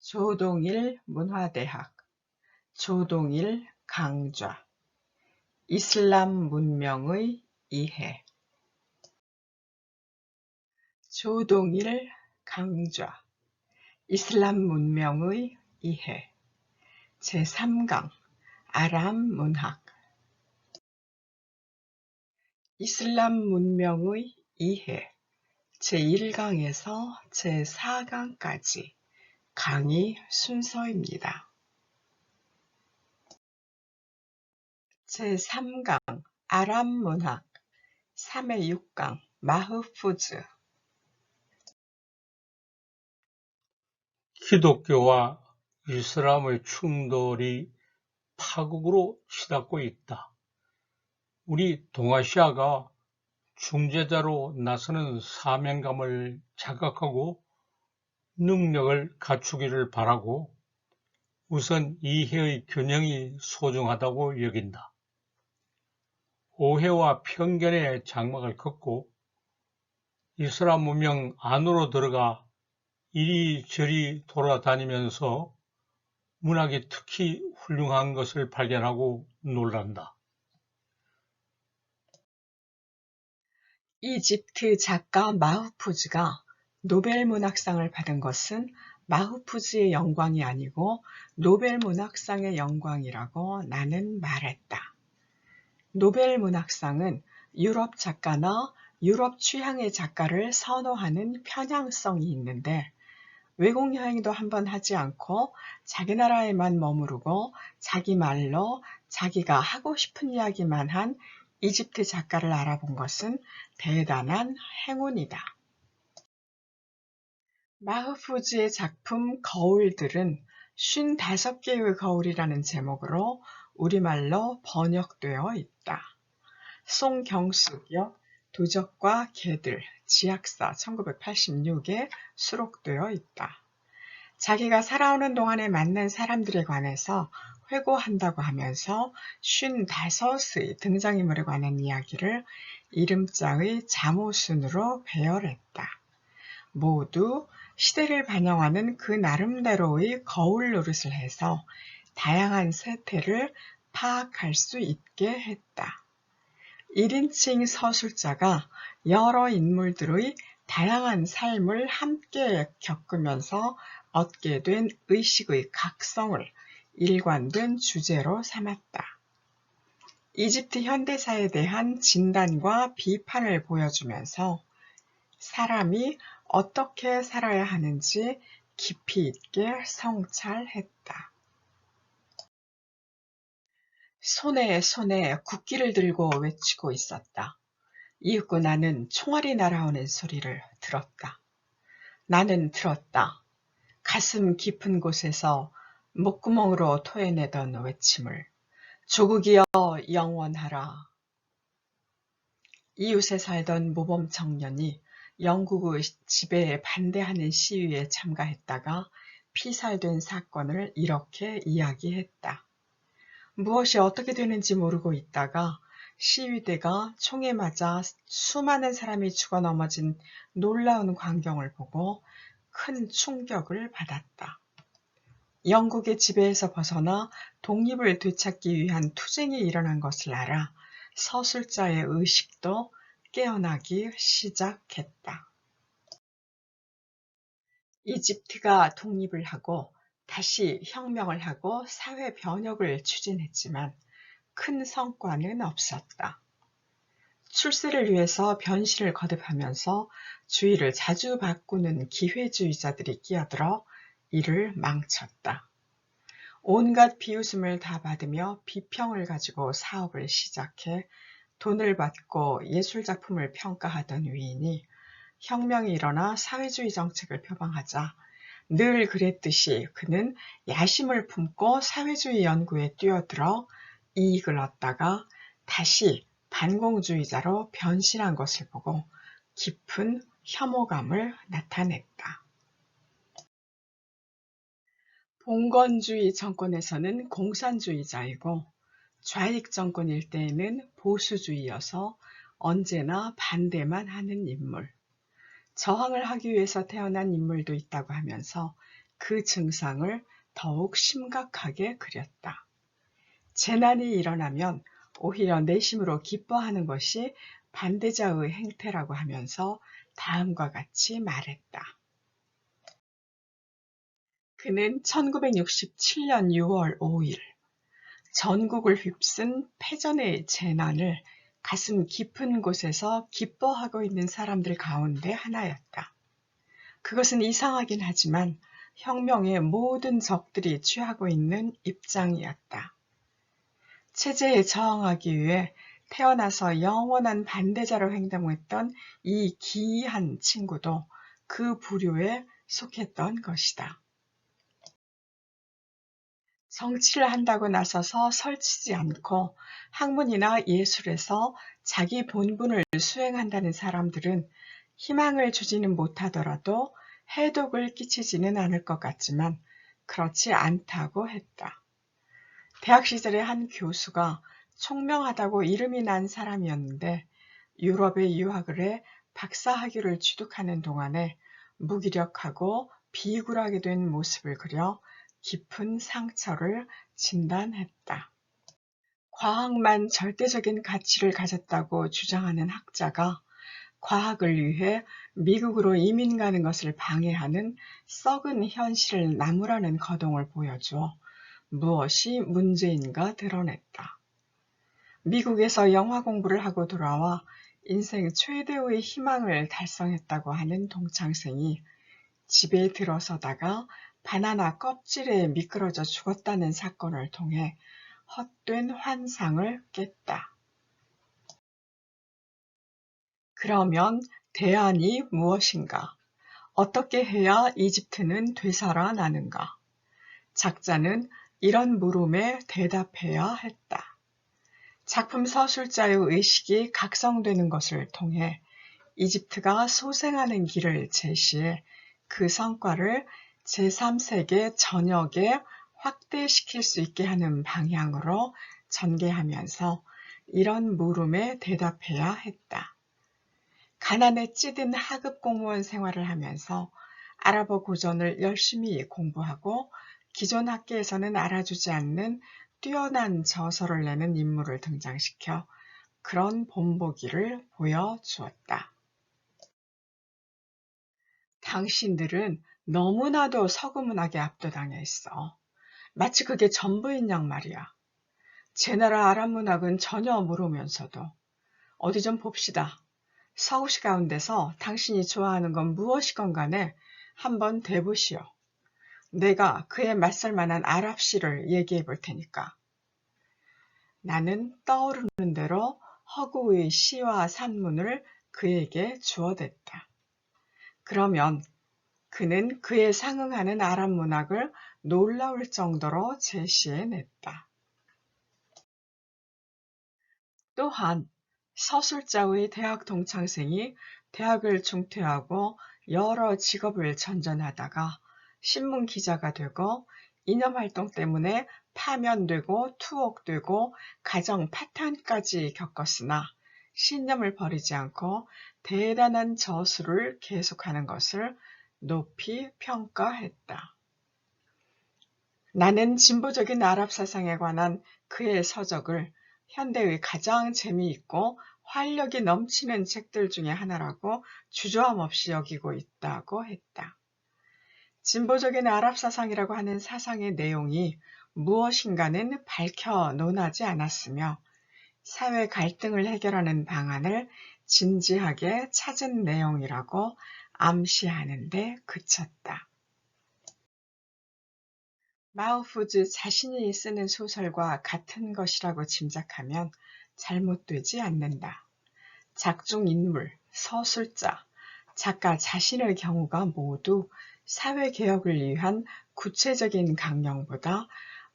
조동일 문화대학, 조동일 강좌, 이슬람 문명의 이해. 조동일 강좌, 이슬람 문명의 이해. 제3강, 아랍 문학. 이슬람 문명의 이해. 제1강에서 제4강까지 강의 순서입니다. 제3강 아랍 문학 3회 6강 마흐푸즈. 기독교와 이슬람의 충돌이 파국으로 치닫고 있다. 우리 동아시아가 중재자로 나서는 사명감을 자각하고 능력을 갖추기를 바라고 우선 이해의 균형이 소중하다고 여긴다. 오해와 편견의 장막을 걷고 이슬람 문명 안으로 들어가 이리저리 돌아다니면서 문학이 특히 훌륭한 것을 발견하고 놀란다. 이집트 작가 마흐푸즈가 노벨 문학상을 받은 것은 마흐푸즈의 영광이 아니고 노벨 문학상의 영광이라고 나는 말했다. 노벨 문학상은 유럽 작가나 유럽 취향의 작가를 선호하는 편향성이 있는데 외국 여행도 한번 하지 않고 자기 나라에만 머무르고 자기 말로 자기가 하고 싶은 이야기만 한 이집트 작가를 알아본 것은 대단한 행운이다. 마흐푸즈의 작품 거울들은 55개의 거울이라는 제목으로 우리말로 번역되어 있다. 송경숙 역 도적과 개들, 지약사 1986에 수록되어 있다. 자기가 살아오는 동안에 만난 사람들에 관해서 회고한다고 하면서 55의 등장인물에 관한 이야기를 이름자의 자모순으로 배열했다. 모두 시대를 반영하는 그 나름대로의 거울 노릇을 해서 다양한 세태를 파악할 수 있게 했다. 1인칭 서술자가 여러 인물들의 다양한 삶을 함께 겪으면서 얻게 된 의식의 각성을 일관된 주제로 삼았다. 이집트 현대사에 대한 진단과 비판을 보여주면서 사람이 어떻게 살아야 하는지 깊이 있게 성찰했다. 손에 국기를 들고 외치고 있었다. 이윽고 나는 총알이 날아오는 소리를 들었다. 나는 들었다. 가슴 깊은 곳에서 목구멍으로 토해내던 외침을. 조국이여 영원하라. 이웃에 살던 모범 청년이 영국의 지배에 반대하는 시위에 참가했다가 피살된 사건을 이렇게 이야기했다. 무엇이 어떻게 되는지 모르고 있다가 시위대가 총에 맞아 수많은 사람이 죽어 넘어진 놀라운 광경을 보고 큰 충격을 받았다. 영국의 지배에서 벗어나 독립을 되찾기 위한 투쟁이 일어난 것을 알아 서술자의 의식도 깨어나기 시작했다. 이집트가 독립을 하고 다시 혁명을 하고 사회 변혁을 추진했지만 큰 성과는 없었다. 출세를 위해서 변신을 거듭하면서 주의를 자주 바꾸는 기회주의자들이 끼어들어 이를 망쳤다. 온갖 비웃음을 다 받으며 비평을 가지고 사업을 시작해 돈을 받고 예술작품을 평가하던 위인이 혁명이 일어나 사회주의 정책을 표방하자 늘 그랬듯이 그는 야심을 품고 사회주의 연구에 뛰어들어 이익을 얻다가 다시 반공주의자로 변신한 것을 보고 깊은 혐오감을 나타냈다. 봉건주의 정권에서는 공산주의자이고 좌익 정권일 때에는 보수주의여서 언제나 반대만 하는 인물. 저항을 하기 위해서 태어난 인물도 있다고 하면서 그 증상을 더욱 심각하게 그렸다. 재난이 일어나면 오히려 내심으로 기뻐하는 것이 반대자의 행태라고 하면서 다음과 같이 말했다. 그는 1967년 6월 5일 전국을 휩쓴 패전의 재난을 가슴 깊은 곳에서 기뻐하고 있는 사람들 가운데 하나였다. 그것은 이상하긴 하지만 혁명의 모든 적들이 취하고 있는 입장이었다. 체제에 저항하기 위해 태어나서 영원한 반대자로 행동했던 이 기이한 친구도 그 부류에 속했던 것이다. 정치를 한다고 나서서 설치지 않고 학문이나 예술에서 자기 본분을 수행한다는 사람들은 희망을 주지는 못하더라도 해독을 끼치지는 않을 것 같지만 그렇지 않다고 했다. 대학 시절에 한 교수가 총명하다고 이름이 난 사람이었는데 유럽에 유학을 해 박사학위를 취득하는 동안에 무기력하고 비굴하게 된 모습을 그려 깊은 상처를 진단했다. 과학만 절대적인 가치를 가졌다고 주장하는 학자가 과학을 위해 미국으로 이민 가는 것을 방해하는 썩은 현실을 나무라는 거동을 보여주어 무엇이 문제인가 드러냈다. 미국에서 영화 공부를 하고 돌아와 인생 최대의 희망을 달성했다고 하는 동창생이 집에 들어서다가 바나나 껍질에 미끄러져 죽었다는 사건을 통해 헛된 환상을 깼다. 그러면 대안이 무엇인가? 어떻게 해야 이집트는 되살아나는가? 작자는 이런 물음에 대답해야 했다. 작품 서술자의 의식이 각성되는 것을 통해 이집트가 소생하는 길을 제시해 그 성과를 제3세계 전역에 확대시킬 수 있게 하는 방향으로 전개하면서 이런 물음에 대답해야 했다. 가난에 찌든 하급 공무원 생활을 하면서 아랍어 고전을 열심히 공부하고 기존 학계에서는 알아주지 않는 뛰어난 저서를 내는 인물을 등장시켜 그런 본보기를 보여주었다. 당신들은 너무나도 서구문학에 압도당해 있어. 마치 그게 전부인 양 말이야. 제 나라 아랍 문학은 전혀 모르면서도. 어디 좀 봅시다. 서구시 가운데서 당신이 좋아하는 건 무엇이건 간에 한번 대보시오. 내가 그에 맞설 만한 아랍시를 얘기해 볼 테니까. 나는 떠오르는 대로 허구의 시와 산문을 그에게 주어댔다. 그러면 그는 그에 상응하는 아랍 문학을 놀라울 정도로 제시해냈다. 또한 서술자의 대학 동창생이 대학을 중퇴하고 여러 직업을 전전하다가 신문 기자가 되고 이념활동 때문에 파면되고 투옥되고 가정 파탄까지 겪었으나 신념을 버리지 않고 대단한 저술을 계속하는 것을 높이 평가했다. 나는 진보적인 아랍 사상에 관한 그의 서적을 현대의 가장 재미있고 활력이 넘치는 책들 중에 하나라고 주저함 없이 여기고 있다고 했다. 진보적인 아랍 사상이라고 하는 사상의 내용이 무엇인가는 밝혀 논하지 않았으며 사회 갈등을 해결하는 방안을 진지하게 찾은 내용이라고 암시하는 데 그쳤다. 마우푸즈 자신이 쓰는 소설과 같은 것이라고 짐작하면 잘못되지 않는다. 작중 인물, 서술자, 작가 자신의 경우가 모두 사회개혁을 위한 구체적인 강령보다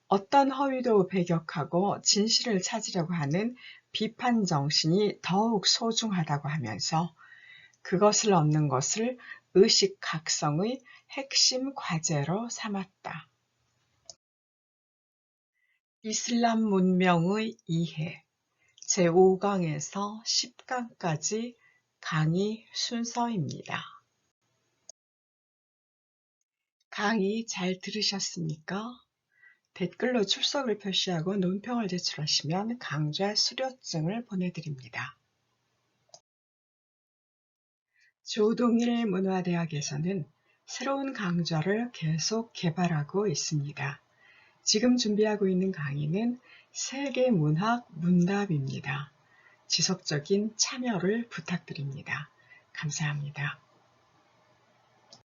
어떤 허위도 배격하고 진실을 찾으려고 하는 비판 정신이 더욱 소중하다고 하면서 그것을 얻는 것을 의식 각성의 핵심 과제로 삼았다. 이슬람 문명의 이해 제5강에서 10강까지 강의 순서입니다. 강의 잘 들으셨습니까? 댓글로 출석을 표시하고 논평을 제출하시면 강좌 수료증을 보내드립니다. 조동일 문화대학에서는 새로운 강좌를 계속 개발하고 있습니다. 지금 준비하고 있는 강의는 세계문학 문답입니다. 지속적인 참여를 부탁드립니다. 감사합니다.